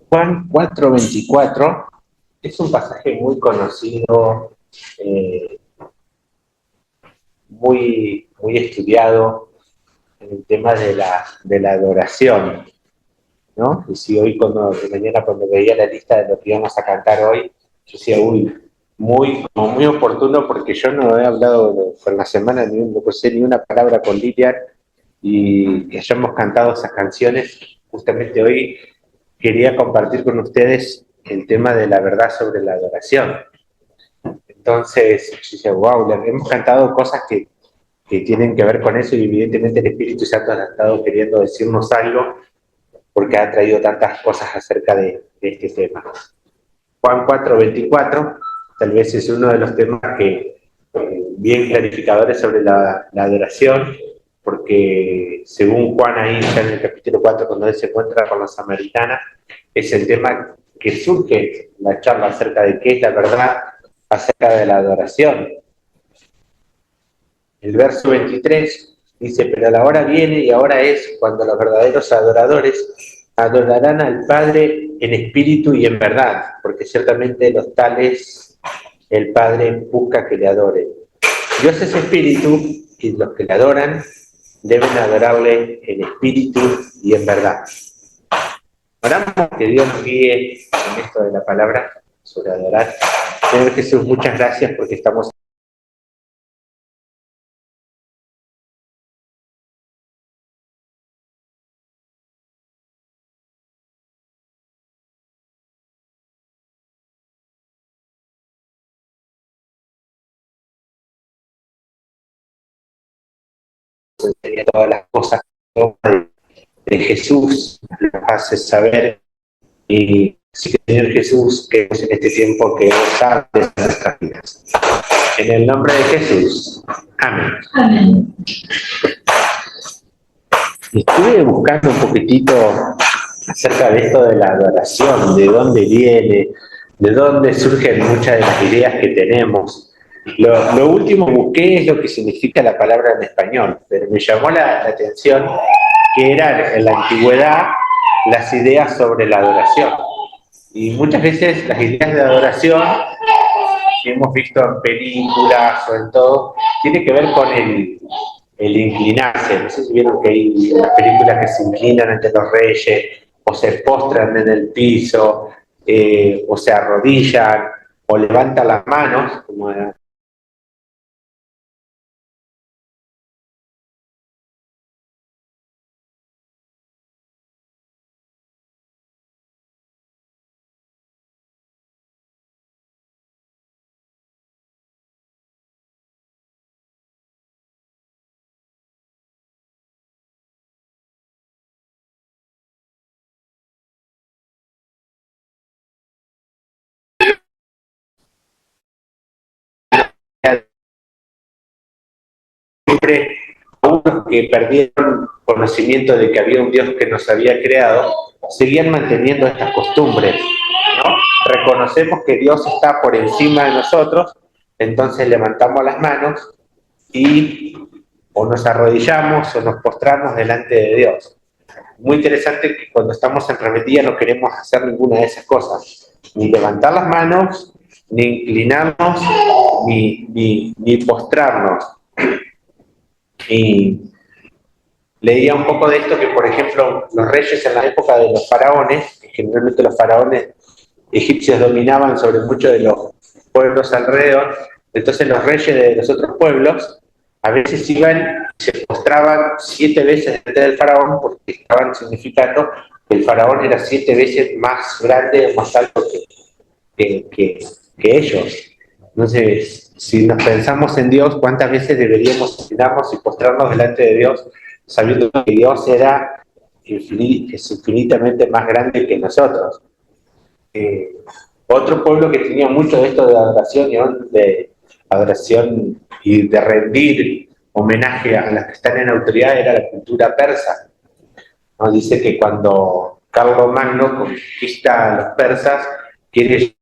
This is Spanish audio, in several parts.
Juan 4:24 es un pasaje muy conocido, eh, muy estudiado en el tema de la adoración, ¿no? Y si hoy, de mañana, cuando veía la lista de lo que íbamos a cantar hoy, yo decía, uy, como muy oportuno, porque yo no he hablado por la semana, no sé ni una palabra con Lilian, y que hayamos cantado esas canciones. Justamente hoy quería compartir con ustedes el tema de la verdad sobre la adoración. Entonces, yo decía, wow, hemos cantado cosas que tienen que ver con eso, y evidentemente el Espíritu Santo ha estado queriendo decirnos algo porque ha traído tantas cosas acerca de este tema. Juan 4:24 tal vez es uno de los temas que bien clarificadores sobre la adoración, porque según Juan ahí ya en el capítulo 4, cuando él se encuentra con la samaritana, es el tema que surge la charla acerca de qué es la verdad acerca de la adoración. El verso 23 dice, pero la hora viene y ahora es cuando los verdaderos adoradores adorarán al Padre en espíritu y en verdad, porque ciertamente los tales el Padre busca que le adoren. Dios es espíritu y los que le adoran deben adorarle en espíritu y en verdad. Oramos que Dios nos guíe en esto de la palabra sobre adorar. Señor Jesús, muchas gracias porque estamos en todas las cosas de Jesús, nos hace saber. Y Señor Jesús, que en este tiempo que nos hables en nuestras vidas. En el nombre de Jesús. Amén. Amén. Estuve buscando un poquitito acerca de esto de la adoración, de dónde viene, de dónde surgen muchas de las ideas que tenemos. Lo último que busqué es lo que significa la palabra en español, pero me llamó la atención que eran en la antigüedad las ideas sobre la adoración. Y muchas veces las ideas de adoración que hemos visto en películas o en todo, tiene que ver con el inclinarse. No sé si vieron que hay unas películas que se inclinan ante los reyes, o se postran en el piso, o se arrodillan, o levantan las manos, como siempre unos que perdieron conocimiento de que había un Dios que nos había creado, seguían manteniendo estas costumbres, ¿no? Reconocemos que Dios está por encima de nosotros, entonces levantamos las manos y o nos arrodillamos o nos postramos delante de Dios. Muy interesante que cuando estamos en rebeldía no queremos hacer ninguna de esas cosas, ni levantar las manos, ni inclinarnos, ni postrarnos. Y leía un poco de esto que, por ejemplo, los reyes en la época de los faraones, que generalmente los faraones egipcios dominaban sobre muchos de los pueblos alrededor, entonces los reyes de los otros pueblos a veces iban y se postraban 7 veces delante del faraón porque estaban significando que el faraón era 7 veces más grande o más alto que, que, que ellos. Entonces, si nos pensamos en Dios, ¿cuántas veces deberíamos tirarnos y postrarnos delante de Dios, sabiendo que Dios es infinitamente más grande que nosotros? Eh, Otro pueblo que tenía mucho de esto de adoración y de rendir homenaje a las que están en autoridad era la cultura persa. Nos dice que cuando Carlos Magno conquista a los persas, quiere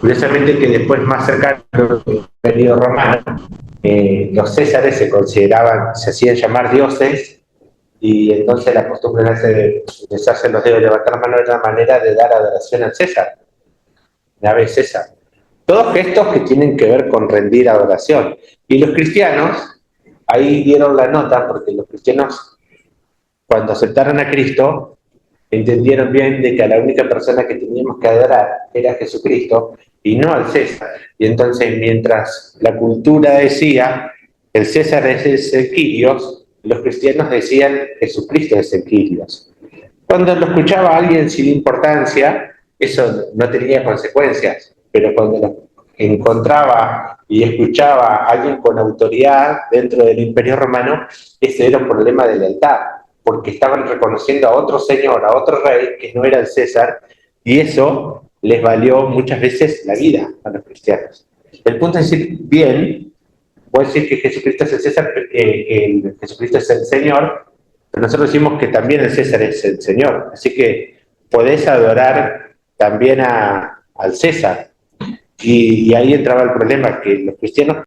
Curiosamente que después, más cercano al periodo romano, los césares se consideraban, se hacían llamar dioses, y entonces la costumbre de besarse los dedos y levantar la mano era una manera de dar adoración al César, de ave César. Todos gestos que tienen que ver con rendir adoración. Y los cristianos, ahí dieron la nota, porque los cristianos, cuando aceptaron a Cristo, entendieron bien de que a la única persona que teníamos que adorar era Jesucristo y no al César. Y entonces, mientras la cultura decía el César es el Quirios, los cristianos decían Jesucristo es el Quirios. Cuando lo escuchaba alguien sin importancia, eso no tenía consecuencias, pero cuando lo encontraba y escuchaba a alguien con autoridad dentro del Imperio Romano, ese era un problema de lealtad, porque estaban reconociendo a otro señor, a otro rey, que no era el César, y eso les valió muchas veces la vida a los cristianos. El punto es decir, bien, voy a decir que Jesucristo es el César, Jesucristo es el Señor, pero nosotros decimos que también el César es el Señor, así que podés adorar también al César. Y ahí entraba el problema, que los cristianos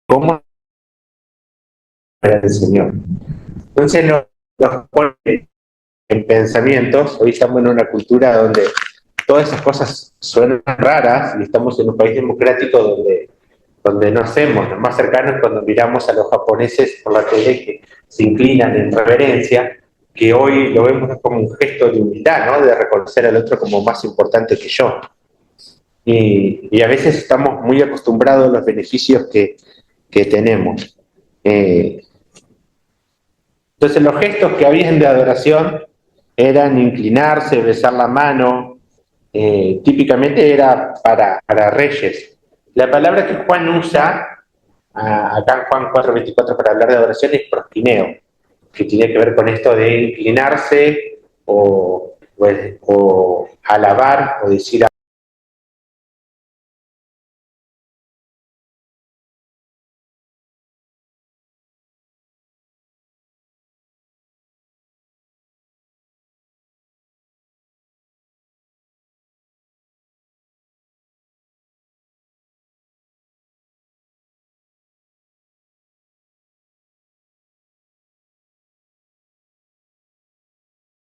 ¿cómo era el Señor? Entonces nos pone en pensamientos. Hoy estamos en una cultura donde todas esas cosas suenan raras y estamos en un país democrático donde no hacemos. Lo más cercano es cuando miramos a los japoneses por la tele que se inclinan en reverencia, que hoy lo vemos como un gesto de humildad, ¿no? De reconocer al otro como más importante que yo. Y a veces estamos muy acostumbrados a los beneficios que tenemos. Entonces los gestos que habían de adoración eran inclinarse, besar la mano, típicamente era para reyes. La palabra que Juan usa, acá en Juan 4:24 para hablar de adoración, es proskineo, que tiene que ver con esto de inclinarse o alabar o decir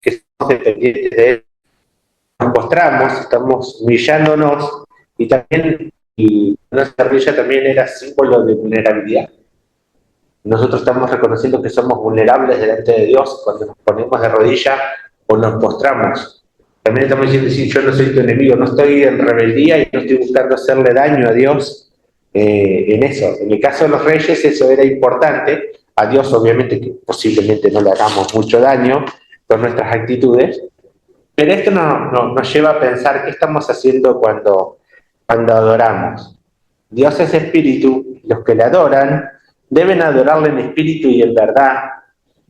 que somos dependientes de él. Nos postramos, estamos humillándonos y también y nuestra rodilla también era símbolo de vulnerabilidad. Nosotros estamos reconociendo que somos vulnerables delante de Dios cuando nos ponemos de rodilla o nos postramos. También estamos diciendo, sí, yo no soy tu enemigo, no estoy en rebeldía y no estoy buscando hacerle daño a Dios en eso. En el caso de los reyes eso era importante. A Dios obviamente que posiblemente no le hagamos mucho daño con nuestras actitudes, pero esto nos lleva a pensar qué estamos haciendo cuando adoramos. Dios es espíritu, los que le adoran deben adorarle en espíritu y en verdad,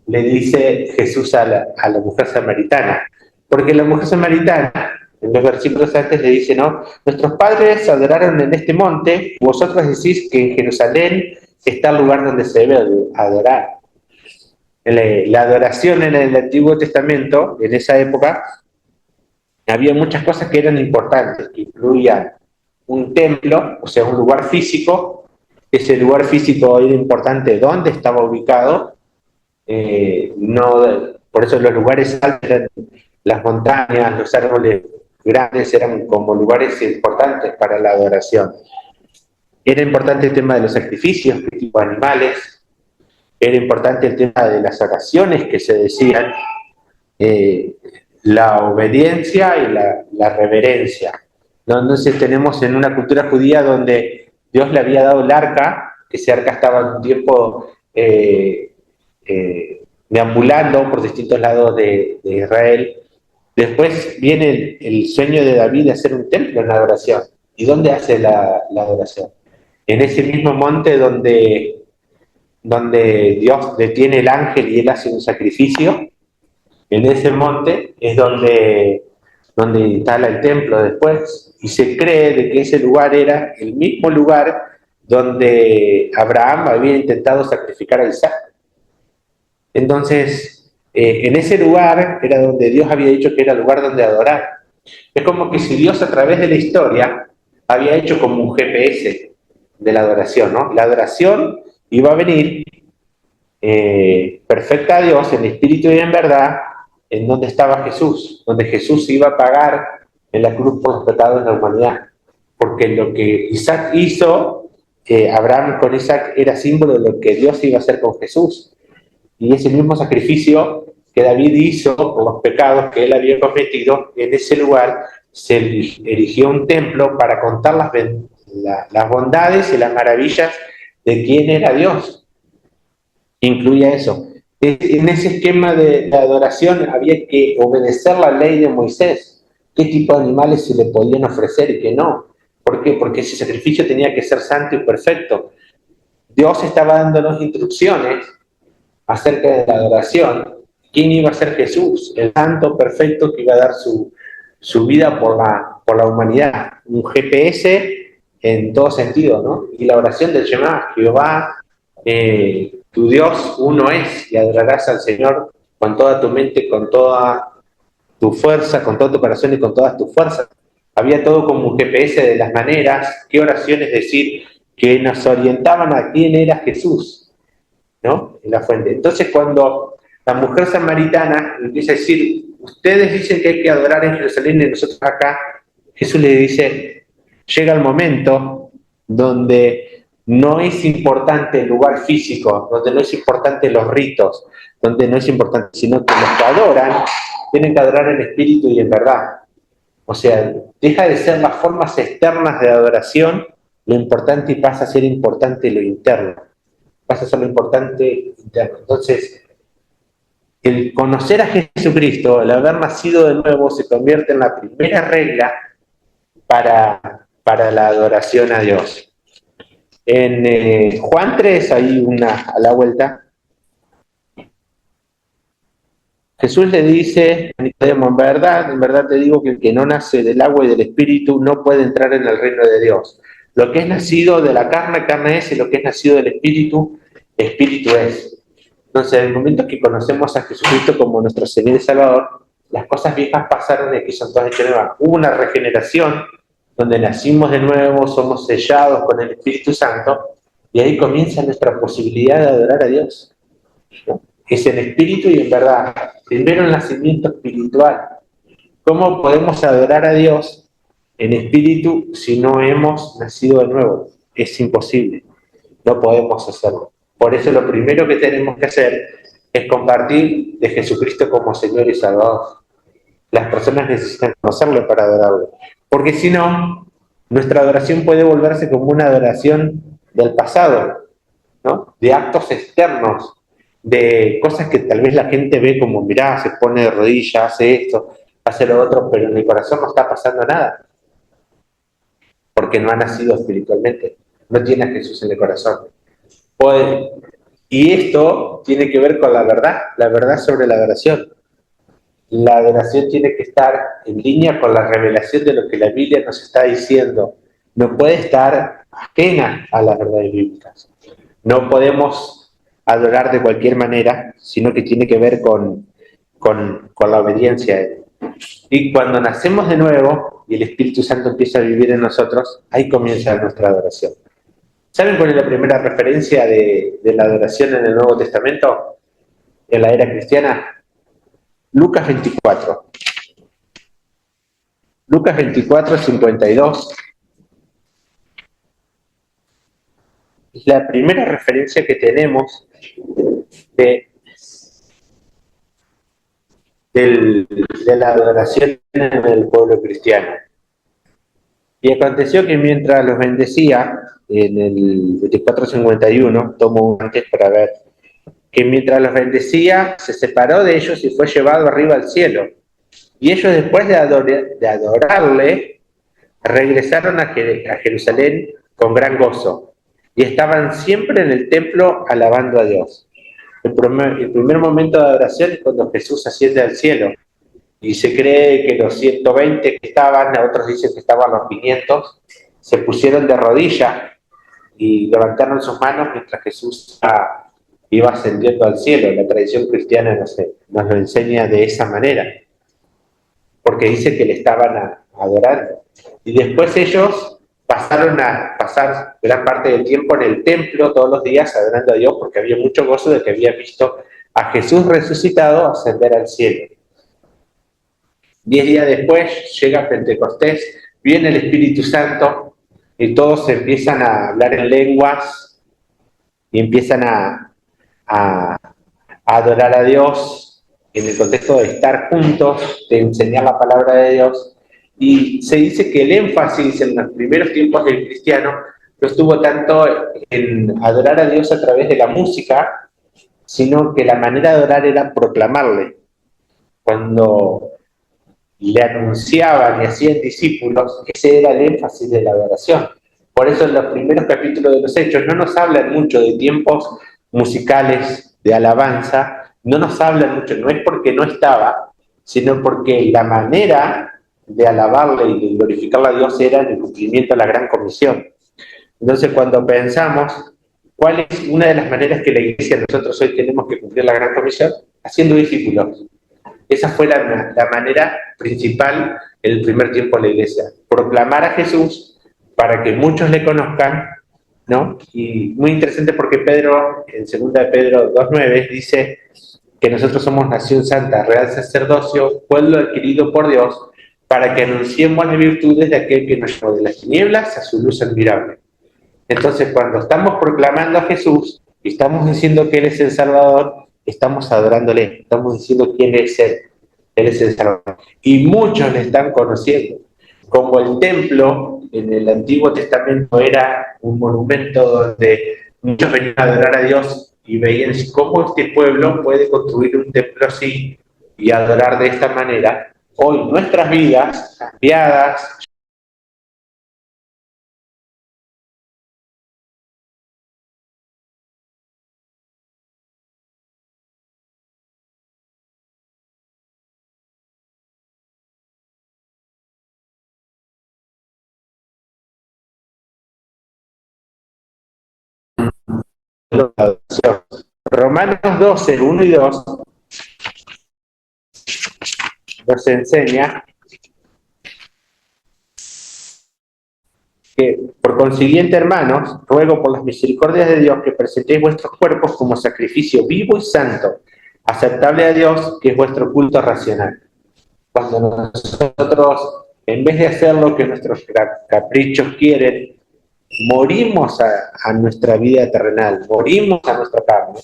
le dice Jesús a la mujer samaritana. Porque la mujer samaritana, en los versículos antes le dice, ¿no? Nuestros padres adoraron en este monte, vosotros decís que en Jerusalén está el lugar donde se debe adorar. La adoración en el Antiguo Testamento, en esa época, había muchas cosas que eran importantes, que incluían un templo, o sea, un lugar físico. Ese lugar físico era importante dónde estaba ubicado. No, por eso los lugares altos, las montañas, los árboles grandes eran como lugares importantes para la adoración. Era importante el tema de los sacrificios, tipo animales. Era importante el tema de las oraciones que se decían. La obediencia y la reverencia. ¿No? Entonces tenemos en una cultura judía donde Dios le había dado el arca, que ese arca estaba en un tiempo deambulando por distintos lados de Israel. Después viene el sueño de David de hacer un templo en la adoración. ¿Y dónde hace la adoración? En ese mismo monte donde Dios detiene el ángel y él hace un sacrificio. En ese monte es donde donde instala el templo después, y se cree de que ese lugar era el mismo lugar donde Abraham había intentado sacrificar a Isaac. Entonces, en ese lugar era donde Dios había dicho que era el lugar donde adorar. Es como que si Dios a través de la historia había hecho como un GPS de la adoración, ¿no? La adoración iba a venir perfecta a Dios en espíritu y en verdad, en donde estaba Jesús, donde Jesús iba a pagar en la cruz por los pecados de la humanidad. Porque lo que Isaac hizo, Abraham con Isaac era símbolo de lo que Dios iba a hacer con Jesús. Y ese mismo sacrificio que David hizo por los pecados que él había cometido, en ese lugar se erigió un templo para contar las bondades y las maravillas de quién era Dios. Incluía eso. En ese esquema de la adoración había que obedecer la ley de Moisés. ¿Qué tipo de animales se le podían ofrecer y qué no? ¿Por qué? Porque ese sacrificio tenía que ser santo y perfecto. Dios estaba dándonos instrucciones acerca de la adoración. ¿Quién iba a ser Jesús? El santo perfecto que iba a dar su vida por la humanidad. Un GPS en todo sentido, ¿no? Y la oración del Shema, Jehová, tu Dios uno es, y adorarás al Señor con toda tu mente, con toda tu fuerza, con todo tu corazón y con todas tus fuerzas. Había todo como un GPS de las maneras, qué oraciones decir, que nos orientaban a quién era Jesús, ¿no? En la fuente. Entonces, cuando la mujer samaritana empieza a decir, ustedes dicen que hay que adorar en Jerusalén y nosotros acá, Jesús le dice, llega el momento donde no es importante el lugar físico, donde no es importante los ritos, donde no es importante, sino que los que adoran tienen que adorar en espíritu y en verdad. O sea, deja de ser las formas externas de adoración lo importante y pasa a ser importante lo interno. Pasa a ser lo importante interno. Entonces, el conocer a Jesucristo, el haber nacido de nuevo, se convierte en la primera regla para la adoración a Dios. En Juan 3, ahí a la vuelta, Jesús le dice a Nicodemo, en verdad te digo que el que no nace del agua y del espíritu no puede entrar en el reino de Dios. Lo que es nacido de la carne, carne es, y lo que es nacido del espíritu, espíritu es. Entonces, en el momento que conocemos a Jesucristo como nuestro Señor y Salvador, las cosas viejas pasaron y aquí son todas hechas nuevas. Hubo una regeneración donde nacimos de nuevo, somos sellados con el Espíritu Santo, y ahí comienza nuestra posibilidad de adorar a Dios, ¿no? Es en espíritu y en verdad. Primero el nacimiento espiritual. ¿Cómo podemos adorar a Dios en espíritu si no hemos nacido de nuevo? Es imposible. No podemos hacerlo. Por eso lo primero que tenemos que hacer es compartir de Jesucristo como Señor y Salvador. Las personas necesitan conocerlo para adorarlo. Porque si no, nuestra adoración puede volverse como una adoración del pasado, ¿no? De actos externos, de cosas que tal vez la gente ve como, mirá, se pone de rodillas, hace esto, hace lo otro, pero en el corazón no está pasando nada, porque no ha nacido espiritualmente, no tiene a Jesús en el corazón. Y esto tiene que ver con la verdad sobre la adoración. La adoración tiene que estar en línea con la revelación de lo que la Biblia nos está diciendo. No puede estar ajena a las verdades bíblicas. No podemos adorar de cualquier manera, sino que tiene que ver con la obediencia a Él. Y cuando nacemos de nuevo y el Espíritu Santo empieza a vivir en nosotros, ahí comienza nuestra adoración. ¿Saben cuál es la primera referencia de la adoración en el Nuevo Testamento? En la era cristiana. Lucas 24. Lucas 24, 52. Es la primera referencia que tenemos de la adoración en el pueblo cristiano. Y aconteció que mientras los bendecía, en el 24:51, tomo antes para ver, que mientras los bendecía, se separó de ellos y fue llevado arriba al cielo. Y ellos, después de adorarle, regresaron a Jerusalén con gran gozo. Y estaban siempre en el templo alabando a Dios. El primer momento de adoración es cuando Jesús asciende al cielo. y se cree que los 120 que estaban, otros dicen que estaban los 500, se pusieron de rodillas y levantaron sus manos mientras Jesús iba ascendiendo al cielo. La tradición cristiana nos lo enseña de esa manera, porque dice que le estaban adorando. Y después ellos pasaron a pasar gran parte del tiempo en el templo todos los días adorando a Dios, porque había mucho gozo de que habían visto a Jesús resucitado ascender al cielo. 10 días después llega Pentecostés, viene el Espíritu Santo y todos empiezan a hablar en lenguas y empiezan a adorar a Dios en el contexto de estar juntos, de enseñar la palabra de Dios. Y se dice que el énfasis en los primeros tiempos del cristiano no estuvo tanto en adorar a Dios a través de la música, sino que la manera de adorar era proclamarle. Cuando le anunciaban y hacían discípulos, ese era el énfasis de la adoración. Por eso en los primeros capítulos de los Hechos no nos hablan mucho de tiempos musicales de alabanza, no nos hablan mucho, no es porque no estaba, sino porque la manera de alabarle y de glorificarle a Dios era en el cumplimiento de la gran comisión. Entonces cuando pensamos, ¿cuál es una de las maneras que la iglesia nosotros hoy tenemos que cumplir la gran comisión? Haciendo discípulos. Esa fue la manera principal en el primer tiempo de la iglesia, proclamar a Jesús para que muchos le conozcan, ¿no? Y muy interesante porque Pedro, en 2 de Pedro 2.9, dice que nosotros somos nación santa, real sacerdocio, pueblo adquirido por Dios, para que anunciemos las virtudes de aquel que nos llamó de las tinieblas a su luz admirable. Entonces, cuando estamos proclamando a Jesús y estamos diciendo que Él es el Salvador, estamos adorándole, estamos diciendo quién es Él. Él es el Salvador. Y muchos le están conociendo. Como el templo en el Antiguo Testamento era un monumento donde muchos venían a adorar a Dios y veían cómo este pueblo puede construir un templo así y adorar de esta manera. Hoy nuestras vidas cambiadas, Romanos 12, 1 y 2 nos enseña que, por consiguiente, hermanos, ruego por las misericordias de Dios que presentéis vuestros cuerpos como sacrificio vivo y santo, aceptable a Dios, que es vuestro culto racional. Cuando nosotros, en vez de hacer lo que nuestros caprichos quieren, morimos a nuestra vida terrenal, morimos a nuestra carne.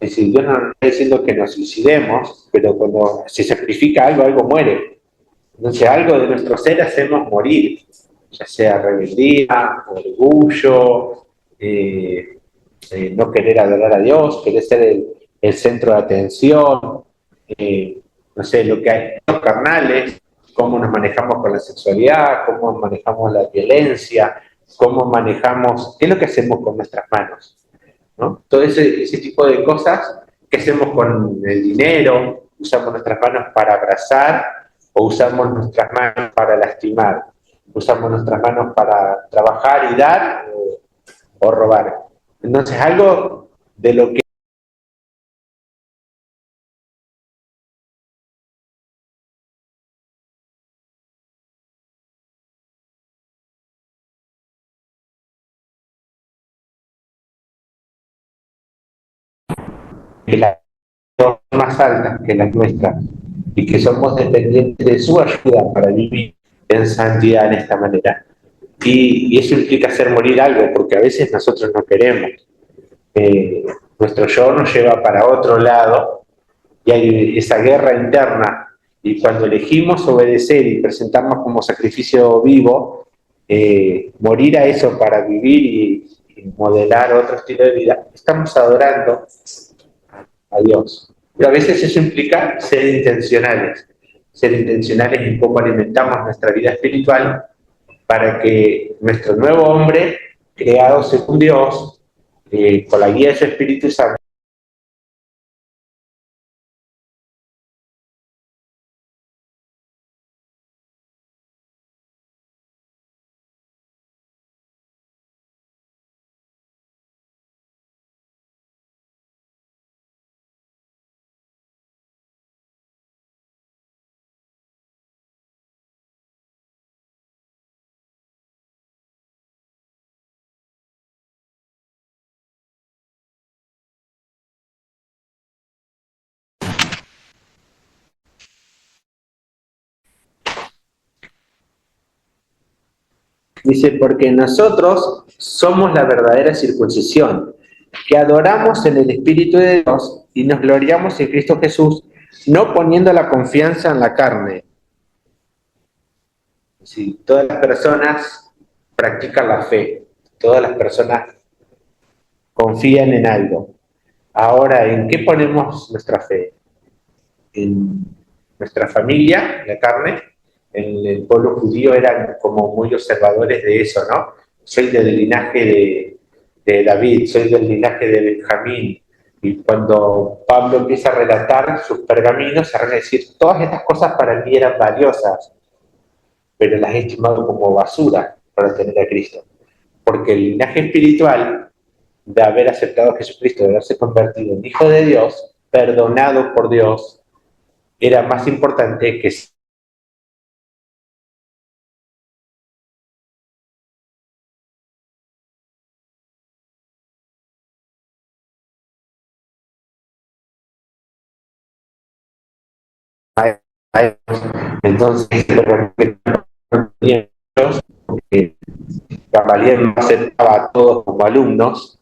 Es decir, yo no estoy diciendo que nos suicidemos, pero cuando se sacrifica algo, algo muere. Entonces algo de nuestro ser hacemos morir, ya sea rebeldía, orgullo, no querer adorar a Dios, querer ser el centro de atención, no sé, lo que hay, los carnales, cómo nos manejamos con la sexualidad, cómo manejamos la violencia, cómo manejamos, qué es lo que hacemos con nuestras manos, ¿no? Todo ese tipo de cosas que hacemos con el dinero, usamos nuestras manos para abrazar o usamos nuestras manos para lastimar, usamos nuestras manos para trabajar y dar o robar. Entonces, algo de lo que es la más altas que las nuestras y que somos dependientes de su ayuda para vivir en santidad en esta manera. Y eso implica hacer morir algo, porque a veces nosotros no queremos. Nuestro yo nos lleva para otro lado y hay esa guerra interna. Y cuando elegimos obedecer y presentarnos como sacrificio vivo, morir a eso para vivir y modelar otro estilo de vida, estamos adorando a Dios. Pero a veces eso implica ser intencionales en cómo alimentamos nuestra vida espiritual para que nuestro nuevo hombre, creado según Dios, con la guía de su Espíritu Santo, Dice, porque nosotros somos la verdadera circuncisión, que adoramos en el Espíritu de Dios y nos gloriamos en Cristo Jesús, no poniendo la confianza en la carne. Sí, todas las personas practican la fe, todas las personas confían en algo. Ahora, ¿en qué ponemos nuestra fe? En nuestra familia, la carne. En el pueblo judío eran como muy observadores de eso, ¿no? Soy del linaje de David, soy del linaje de Benjamín. Y cuando Pablo empieza a relatar sus pergaminos, se van a decir, todas estas cosas para mí eran valiosas, pero las he estimado como basura para tener a Cristo. Porque el linaje espiritual de haber aceptado a Jesucristo, de haberse convertido en hijo de Dios, perdonado por Dios, era más importante que entonces Gamaliel aceptaba a todos como alumnos,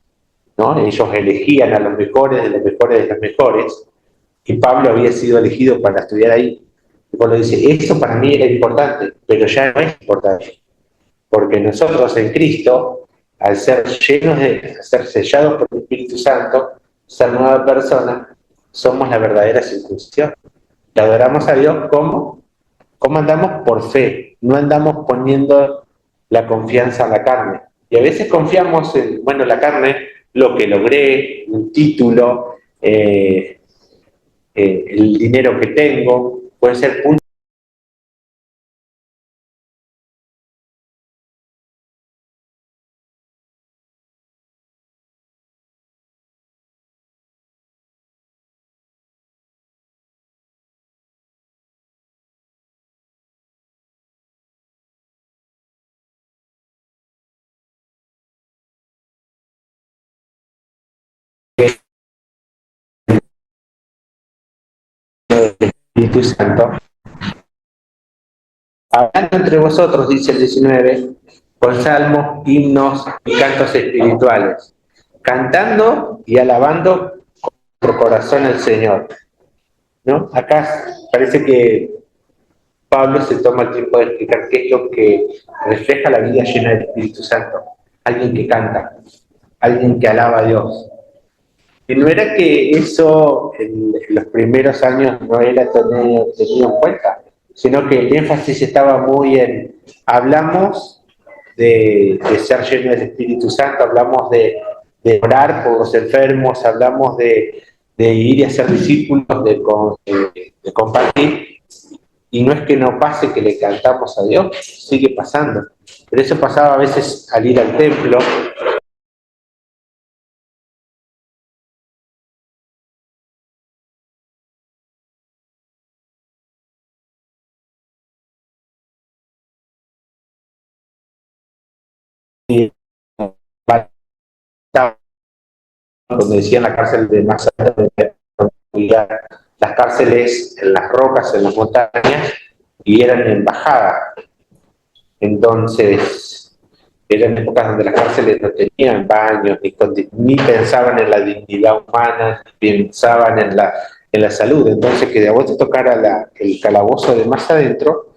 ¿no? Ellos elegían a los mejores de los mejores de los mejores, y Pablo había sido elegido para estudiar ahí. Y Pablo dice, eso para mí era importante, pero ya no es importante, porque nosotros en Cristo, al ser llenos de, ser sellados por el Espíritu Santo, ser nueva persona, somos la verdadera circuncisión. Y adoramos a Dios como, ¿cómo andamos? Por fe, no andamos poniendo la confianza en la carne. Y a veces confiamos en, bueno, la carne, lo que logré, un título, el dinero que tengo, pueden ser puntos del Espíritu Santo. Hablando entre vosotros, dice el 19, con salmos, himnos y cantos espirituales, cantando y alabando por corazón al Señor. ¿No? Acá parece que Pablo se toma el tiempo de explicar qué es lo que refleja la vida llena del Espíritu Santo. Alguien que canta, alguien que alaba a Dios. Y no era que eso en los primeros años no era tenido en cuenta, sino que el énfasis estaba muy en, hablamos de ser llenos del Espíritu Santo, hablamos de orar por los enfermos, hablamos de ir y hacer discípulos, de compartir, y no es que no pase que le cantamos a Dios, sigue pasando. Pero eso pasaba a veces al ir al templo, y donde decían la cárcel de más las cárceles en las rocas, en las montañas, y eran embajadas. Entonces, eran épocas donde las cárceles no tenían baños, ni pensaban en la dignidad humana, ni pensaban en la salud. Entonces, que de a vos te tocara el calabozo de más adentro,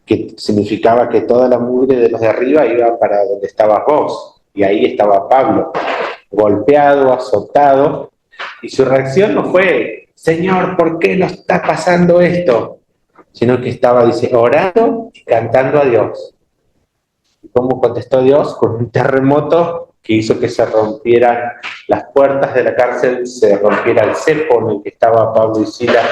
que significaba que toda la mugre de los de arriba iba para donde estabas vos. Y ahí estaba Pablo, golpeado, azotado, y su reacción no fue, Señor, ¿por qué nos está pasando esto? Sino que estaba, dice, orando y cantando a Dios. ¿Y cómo contestó Dios? Con un terremoto que hizo que se rompieran las puertas de la cárcel, se rompiera el cepo en el que estaba Pablo y Silas,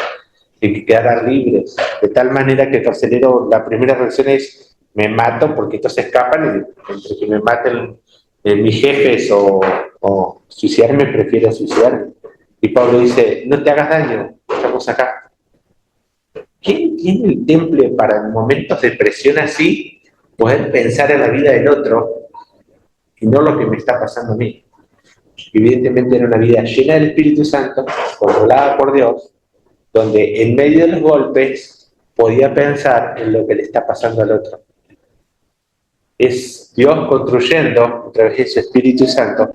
y que quedaran libres. De tal manera que el carcelero, la primera reacción es, me mato porque estos escapan, y entre que me maten mis jefes o suicidarme, prefiero suicidarme. Y Pablo dice, no te hagas daño, estamos acá. ¿Quién tiene el temple para en momentos de presión así poder pensar en la vida del otro y no lo que me está pasando a mí? Evidentemente era una vida llena del Espíritu Santo, controlada por Dios, donde en medio de los golpes podía pensar en lo que le está pasando al otro. es Dios construyendo, a través de su Espíritu Santo,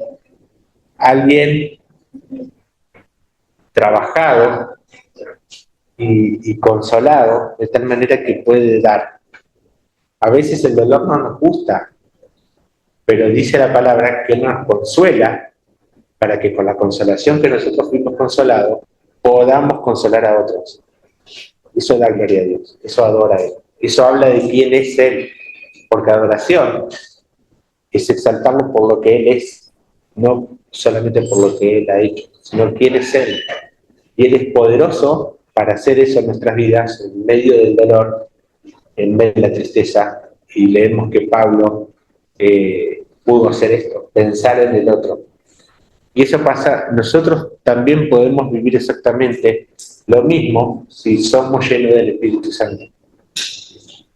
alguien trabajado y consolado de tal manera que puede dar. A veces el dolor no nos gusta, pero dice la palabra que Él nos consuela para que con la consolación que nosotros fuimos consolados podamos consolar a otros. Eso da gloria a Dios, eso adora a Él, eso habla de quién es Él, porque adoración es exaltarlo por lo que Él es, no solamente por lo que Él ha hecho, sino quién es Él. Y Él es poderoso para hacer eso en nuestras vidas, en medio del dolor, en medio de la tristeza. Y leemos que Pablo pudo hacer esto, pensar en el otro. Y eso pasa, nosotros también podemos vivir exactamente lo mismo si somos llenos del Espíritu Santo.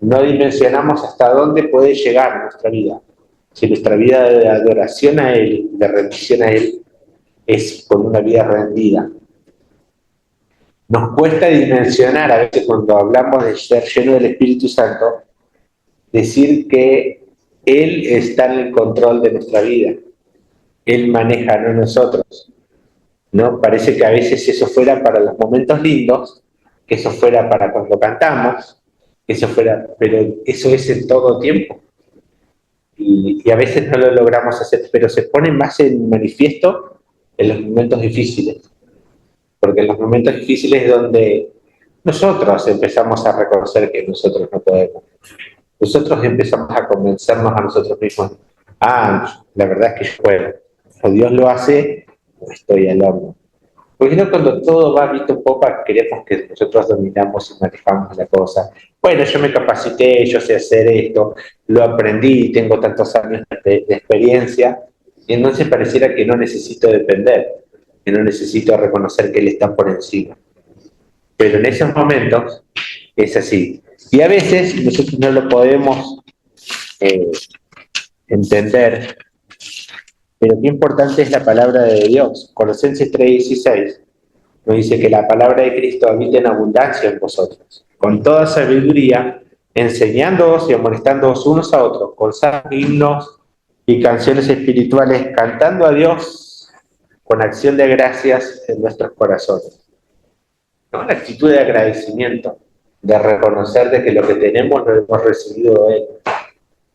No dimensionamos hasta dónde puede llegar nuestra vida. Si nuestra vida de adoración a Él, de rendición a Él, es con una vida rendida. Nos cuesta dimensionar a veces cuando hablamos de ser lleno del Espíritu Santo, decir que Él está en el control de nuestra vida. Él maneja, no nosotros. ¿No? Parece que a veces eso fuera para los momentos lindos, que eso fuera para cuando cantamos, que eso fuera, pero eso es en todo tiempo. Y a veces no lo logramos hacer, pero se pone más en manifiesto en los momentos difíciles. Porque en los momentos difíciles es donde nosotros empezamos a reconocer que nosotros no podemos. Nosotros empezamos a convencernos a nosotros mismos. La verdad es que yo puedo. O Dios lo hace, o estoy al horno. Porque no, cuando todo va visto en popa, queremos que nosotros dominamos y manejamos la cosa. Bueno, yo me capacité, yo sé hacer esto, lo aprendí, tengo tantos años de experiencia, y entonces pareciera que no necesito depender, que no necesito reconocer que Él está por encima. Pero en esos momentos es así. Y a veces nosotros no lo podemos entender, pero qué importante es la palabra de Dios. Colosenses 3:16 nos dice que la palabra de Cristo habita en abundancia en vosotros, con toda sabiduría, enseñándoos y amonestándoos unos a otros, con salmos, himnos y canciones espirituales, cantando a Dios con acción de gracias en nuestros corazones. ¿No? La actitud de agradecimiento, de reconocer de que lo que tenemos lo hemos recibido de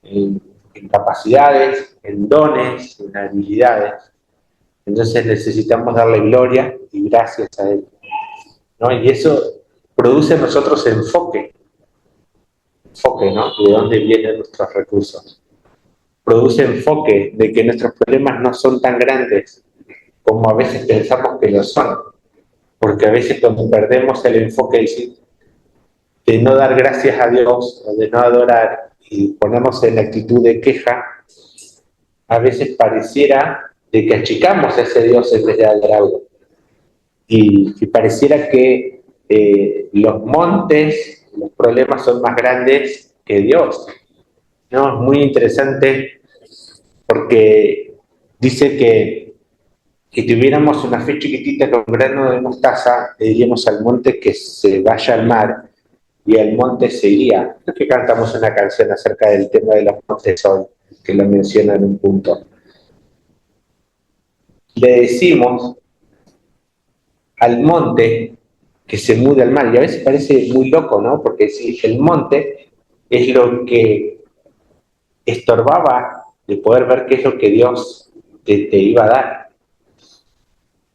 Él, en capacidades, en dones, en habilidades. Entonces necesitamos darle gloria y gracias a Él, ¿no? Y eso produce en nosotros enfoque, ¿no? De dónde vienen nuestros recursos. Produce enfoque de que nuestros problemas no son tan grandes como a veces pensamos que lo son. Porque a veces cuando perdemos el enfoque de no dar gracias a Dios o de no adorar y ponernos en la actitud de queja, a veces pareciera de que achicamos a ese Dios en vez de adorarlo. Y pareciera que los montes, los problemas son más grandes que Dios. ¿No? Es muy interesante porque dice que si tuviéramos una fe chiquitita con un grano de mostaza, le diríamos al monte que se vaya al mar y el monte se iría. Es que cantamos una canción acerca del tema de los montes hoy, que lo menciona en un punto. Le decimos al monte que se mude al mar, y a veces parece muy loco, ¿no? Porque si el monte es lo que estorbaba de poder ver qué es lo que Dios te iba a dar.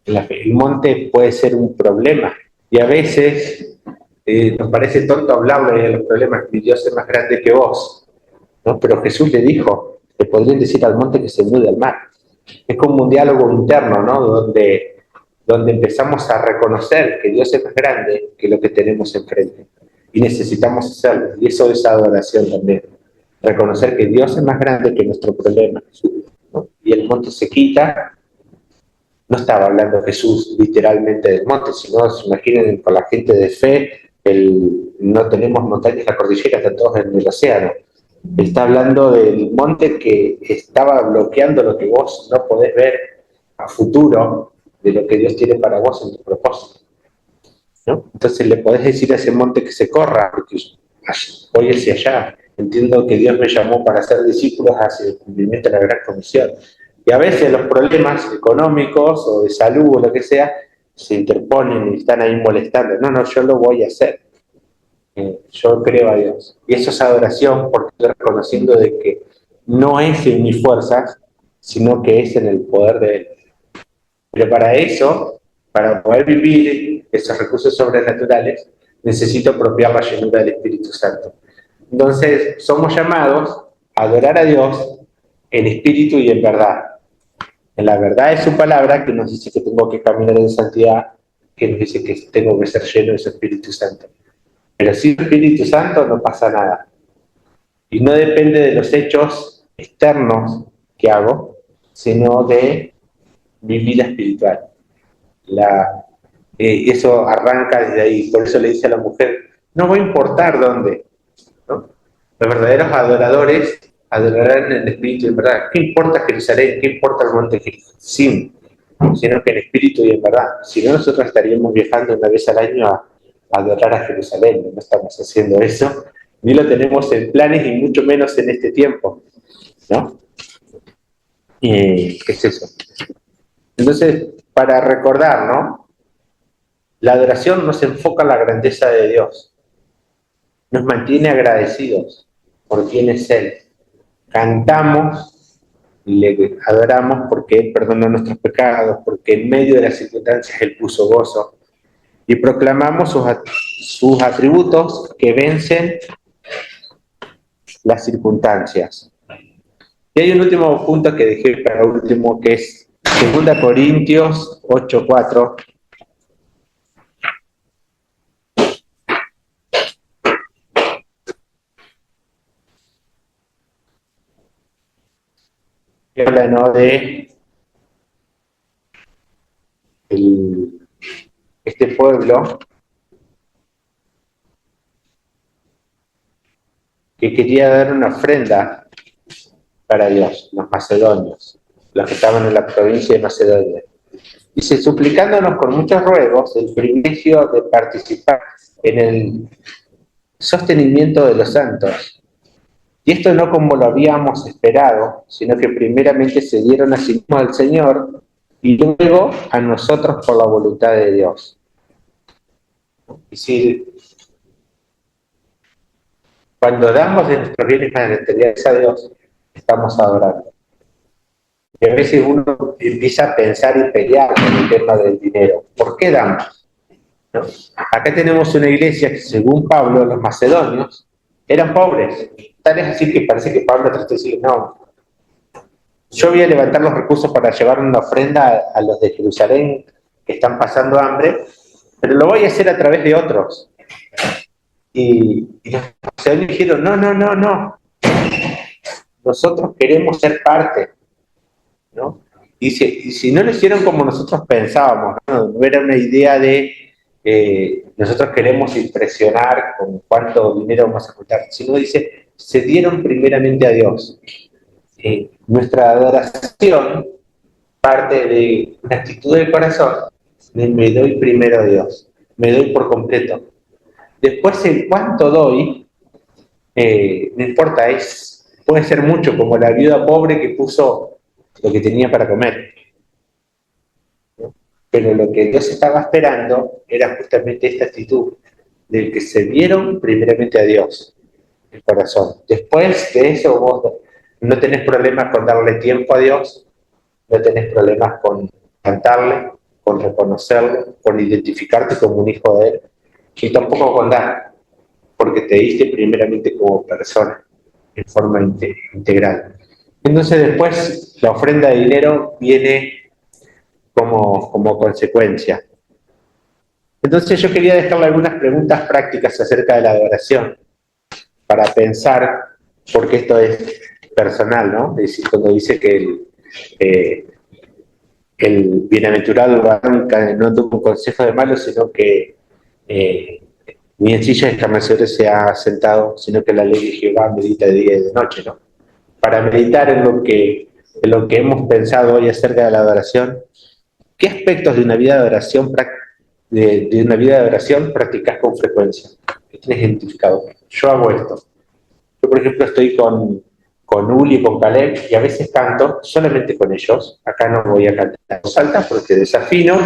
El monte puede ser un problema, y a veces nos parece tonto hablarle de los problemas, que Dios es más grande que vos, ¿no? Pero Jesús le dijo, le podrían decir al monte que se mude al mar. Es como un diálogo interno, ¿no? Donde empezamos a reconocer que Dios es más grande que lo que tenemos enfrente. Y necesitamos hacerlo. Y eso es adoración también. Reconocer que Dios es más grande que nuestro problema, ¿no? Y el monte se quita. No estaba hablando Jesús literalmente del monte, sino se imaginen con la gente de fe, no tenemos montañas, la cordillera, están todos en el océano. Está hablando del monte que estaba bloqueando lo que vos no podés ver a futuro de lo que Dios tiene para vos en tu propósito, ¿no? Entonces le podés decir a ese monte que se corra, porque voy hacia allá, Entiendo que Dios me llamó para ser discípulos hacia el cumplimiento de la gran comisión. Y a veces los problemas económicos o de salud o lo que sea se interponen y están ahí molestando. No, no, yo lo voy a hacer. Yo creo a Dios. Y eso es adoración porque estoy reconociendo de que no es en mis fuerzas, sino que es en el poder de Él. Pero para eso, para poder vivir esos recursos sobrenaturales, necesito apropiar la llenura del Espíritu Santo. Entonces, somos llamados a adorar a Dios en espíritu y en verdad. En la verdad es su palabra que nos dice que tengo que caminar en santidad, que nos dice que tengo que ser lleno de su Espíritu Santo. Pero sin Espíritu Santo no pasa nada. Y no depende de los hechos externos que hago, sino de mi vida espiritual. Eso arranca desde ahí. Por eso le dice a la mujer, no va a importar dónde, ¿no? Los verdaderos adoradores adorarán en el espíritu y en verdad. ¿Qué importa Jerusalén? ¿Qué importa el monte Gerizim? Sino que en espíritu y en verdad. Si no, nosotros estaríamos viajando una vez al año a adorar a Jerusalén. No estamos haciendo eso, ni lo tenemos en planes y mucho menos en este tiempo, ¿no? ¿Qué es eso? Entonces, para recordar, ¿no? La adoración nos enfoca en la grandeza de Dios, nos mantiene agradecidos por quién es Él. Cantamos y le adoramos porque Él perdonó nuestros pecados, porque en medio de las circunstancias Él puso gozo. Y proclamamos sus atributos que vencen las circunstancias. Y hay un último punto que dejé para último, que es 2 Corintios 8:4. Que habla, ¿no?, de este pueblo que quería dar una ofrenda para Dios, los macedonios, los que estaban en la provincia de Macedonia. Dice, suplicándonos con muchos ruegos el privilegio de participar en el sostenimiento de los santos. Y esto no como lo habíamos esperado, sino que primeramente se dieron a sí mismos al Señor y luego a nosotros por la voluntad de Dios. Es decir, cuando damos de nuestros bienes materiales a Dios, estamos adorando. Y a veces uno empieza a pensar y pelear con el tema del dinero. ¿Por qué damos? ¿No? Acá tenemos una iglesia que, según Pablo, los macedonios eran pobres. Tal es así que parece que Pablo trató de decir, no, yo voy a levantar los recursos para llevar una ofrenda a los de Jerusalén que están pasando hambre, pero lo voy a hacer a través de otros. Y los macedonios dijeron, no. Nosotros queremos ser parte, ¿no? Y si no lo hicieron como nosotros pensábamos, no era una idea de nosotros queremos impresionar con cuánto dinero vamos a juntar, sino dice, se dieron primeramente a Dios. Nuestra adoración parte de una actitud del corazón, de me doy primero a Dios, me doy por completo. Después el cuánto doy, no importa, puede ser mucho, como la viuda pobre que puso lo que tenía para comer. Pero lo que Dios estaba esperando era justamente esta actitud, del que se dieron primeramente a Dios, el corazón. Después de eso vos no tenés problemas con darle tiempo a Dios, no tenés problemas con cantarle, con reconocerle, con identificarte como un hijo de Él, y tampoco con dar, porque te diste primeramente como persona, en forma integral. Entonces después la ofrenda de dinero viene como consecuencia. Entonces yo quería dejarle algunas preguntas prácticas acerca de la adoración, para pensar, porque esto es personal, ¿no? Es decir, cuando dice que el bienaventurado varón no tuvo un consejo de malos, sino que ni en silla de escarnecedores se ha sentado, sino que la ley de Jehová medita de día y de noche, ¿no? Para meditar en lo que hemos pensado hoy acerca de la adoración, ¿qué aspectos de una vida de adoración practicas con frecuencia? ¿Qué tienes identificado? Yo hago esto. Yo, por ejemplo, estoy con Uli y con Caleb y a veces canto solamente con ellos. Acá no voy a cantar en voz alta porque desafino,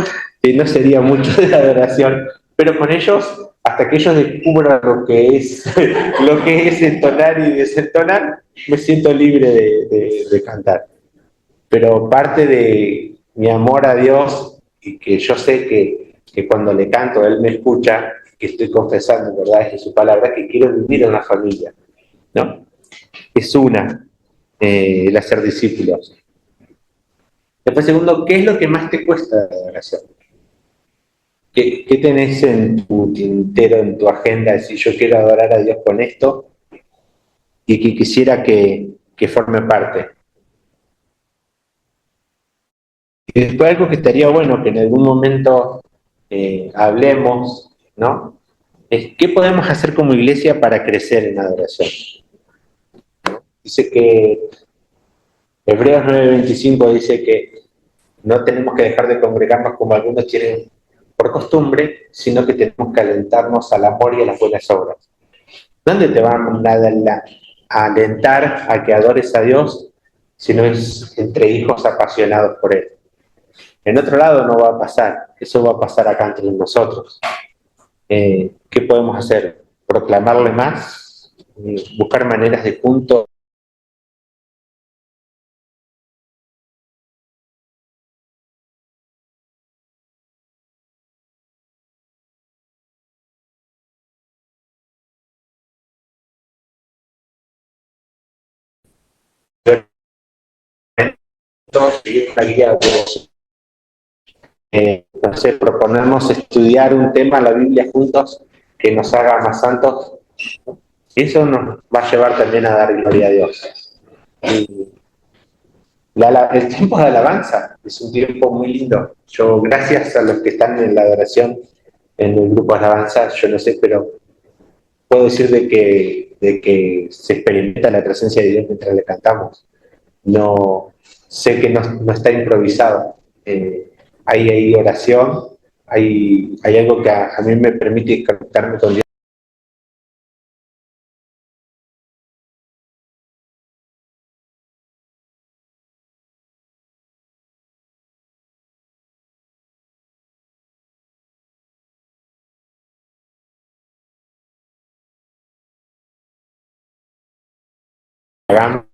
que no sería mucho de la adoración, pero con ellos, hasta que ellos descubran lo que es entonar y desentonar, me siento libre de cantar. Pero parte de mi amor a Dios y que yo sé que cuando le canto Él me escucha, que estoy confesando, ¿verdad? Es su palabra, que quiero vivir en una familia, ¿no? Es el hacer discípulos. Después, segundo, ¿qué es lo que más te cuesta de la adoración? ¿Qué tenés en tu tintero, en tu agenda? Si yo quiero adorar a Dios con esto y que quisiera que forme parte. Y después algo que estaría bueno que en algún momento hablemos, ¿no? Es qué podemos hacer como iglesia para crecer en adoración. Dice que Hebreos 9:25 dice que no tenemos que dejar de congregarnos como algunos tienen por costumbre, sino que tenemos que alentarnos al amor y a las buenas obras. ¿Dónde te van a alentar a que adores a Dios si no es entre hijos apasionados por Él? En otro lado no va a pasar, eso va a pasar acá entre nosotros. ¿Qué podemos hacer? ¿Proclamarle más? ¿Buscar maneras de juntos? Seguir una guía no sé, proponernos estudiar un tema, la Biblia juntos, que nos haga más santos. Eso nos va a llevar también a dar gloria a Dios. Y el tiempo de alabanza es un tiempo muy lindo. Yo, gracias a los que están en la adoración, en el grupo de alabanza, yo no sé, pero puedo decir de que se experimenta la presencia de Dios mientras le cantamos. No sé que no está improvisado. Hay oración, hay algo que a mí me permite conectarme con Dios. Hagamos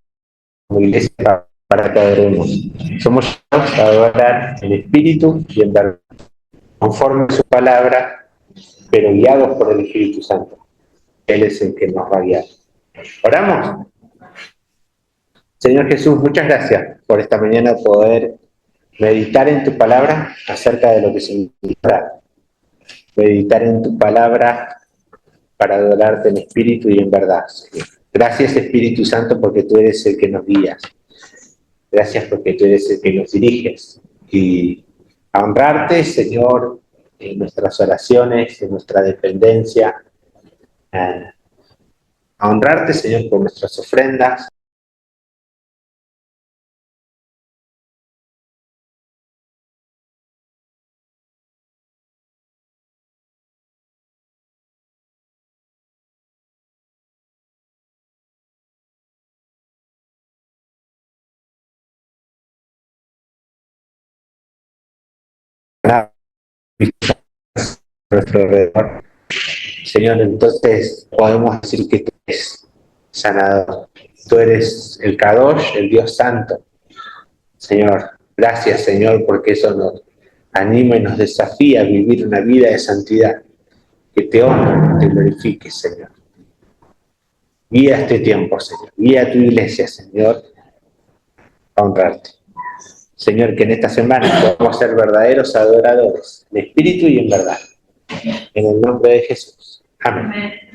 como iglesia para que adoremos. Somos llamados a adorar en espíritu y en verdad, conforme a su palabra, pero guiados por el Espíritu Santo. Él es el que nos va a guiar. Oramos. Señor Jesús, muchas gracias por esta mañana poder meditar en tu palabra acerca de lo que significa meditar en tu palabra para adorarte en espíritu y en verdad, Señor. Gracias, Espíritu Santo, porque tú eres el que nos guías. Gracias porque tú eres el que nos diriges. Y a honrarte, Señor, en nuestras oraciones, en nuestra dependencia. A honrarte, Señor, por nuestras ofrendas. A nuestro alrededor. Señor, entonces podemos decir que tú eres sanador. Tú eres el Kadosh, el Dios Santo. Señor, gracias, Señor, porque eso nos anima y nos desafía a vivir una vida de santidad. Que te honre, que te glorifique, Señor. Guía este tiempo, Señor. Guía a tu iglesia, Señor, a honrarte. Señor, que en esta semana podamos ser verdaderos adoradores, en espíritu y en verdad. En el nombre de Jesús. Amén.